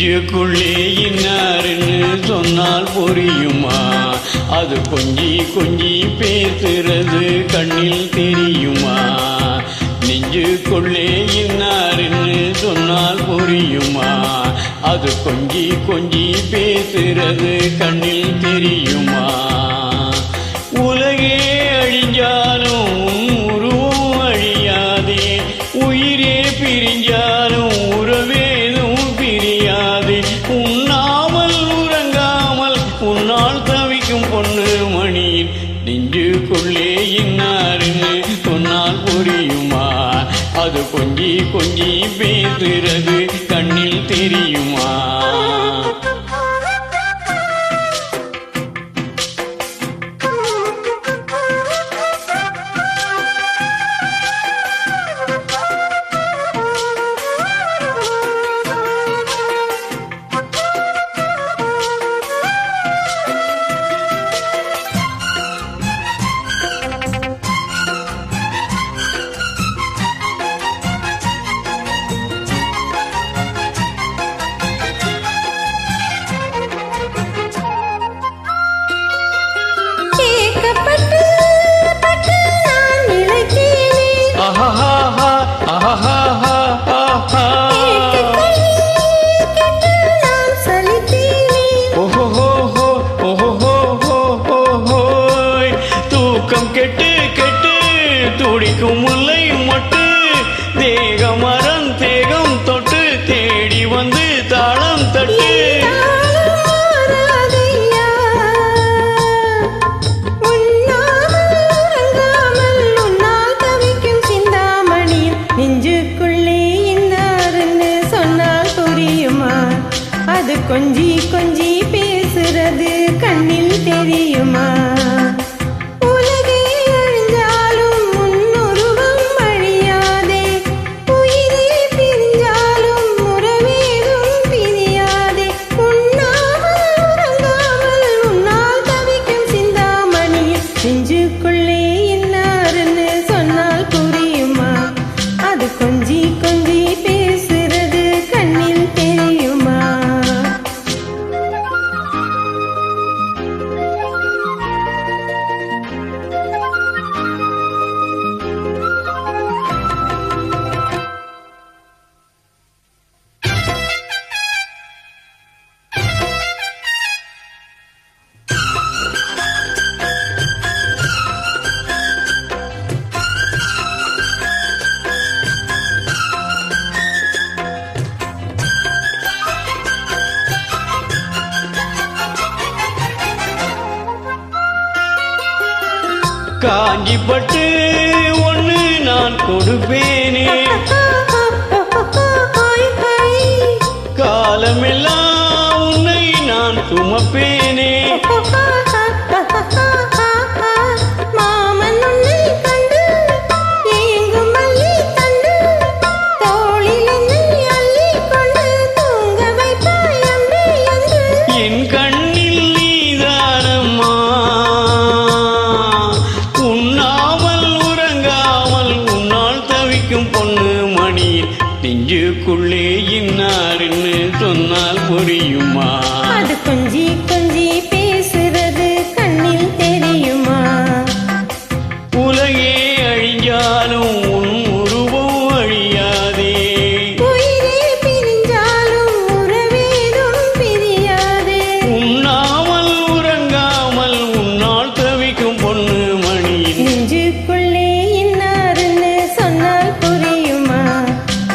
நெஞ்சுக்குள்ளே இன்னாருன்னு சொன்னால் புரியுமா? அது கொஞ்சி கொஞ்சி பேசுறது கண்ணில் தெரியுமா? நெஞ்சுக்குள்ளே இன்னாருன்னு சொன்னால் புரியுமா? அது கொஞ்சி கொஞ்சி பேசுறது கண்ணில் தெரியுமா? உலகே அழிஞ்சாலும் உருவம் அழியாதே, உயிரே பிரிஞ்சாலும் உறவேதும் பிரியாதே. உண்ணாமல் உறங்காமல் உன்னால் தவிக்கும் பொண்ணு மணியின் நெஞ்சுக்குள்ளே இன்னாருன்னு சொன்னால் புரியுமா? அது கொஞ்சி கொஞ்சி பேசுறது கண்ணில் தெரியுமா? தூக்கம் கெட்டு கெட்டு துடிக்கும் முல்லை மொட்டு, தேகமரம் தேகம் தொட்டு தேடி வந்து தாளம் தட்டு. அது கொஞ்சி கொஞ்சி பேசுறது கண்ணில் தெரியுமா? உலகே அழிஞ்சாலும் உன்னுருவம் அழியாதே, உயிரே பிரிஞ்சாலும் உறவேதும் பிரியாதே. உண்ணாமல் உறங்காமல் உன்னால் தவிக்கும் சிந்தாமணியில் நெஞ்சுக்குள்ளே இன்னாருன்னு சொன்னால் புரியுமா? அது கொஞ்சி கொஞ்சி பேசுறது கண்ணில் தெரியுமா? காஞ்சிப்பட்டு ஒண்ணு நான் கொடுப்பேனே, காலமெல்லாம் உன்னை நான் சுமப்பேனே. என் கண்ணில் நீதானம்மா, உண்ணாமல் உறங்காமல் உன்னால் தவிக்கும் பொண்ணு மணியின் நெஞ்சுக்குள்ளே இன்னாருன்னு சொன்னால் புரியுமா? அது கொஞ்சி கொஞ்சி பேசுறது கண்ணில் தெரியுமா? உலகே அழிஞ்சாலும் உன் உருவம் அழியாதே, உயிரே பிரிஞ்சாலும் உறவேதும் பிரியாதே. உண்ணாமல் உறங்காமல் உன்னால் தவிக்கும் பொண்ணு மணியின் நெஞ்சுக்குள்ளே இன்னாருன்னு சொன்னால் புரியுமா?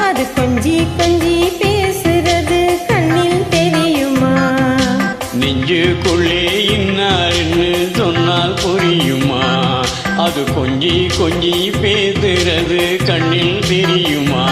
அது கொஞ்சி கொஞ்சி பேசுறது கண்ணில் தெரியுமா? நெஞ்சுக்குள்ளே இன்னாருன்னு சொன்னால் புரியுமா? அது கொஞ்சி கொஞ்சி பேசுறது கண்ணில் தெரியுமா?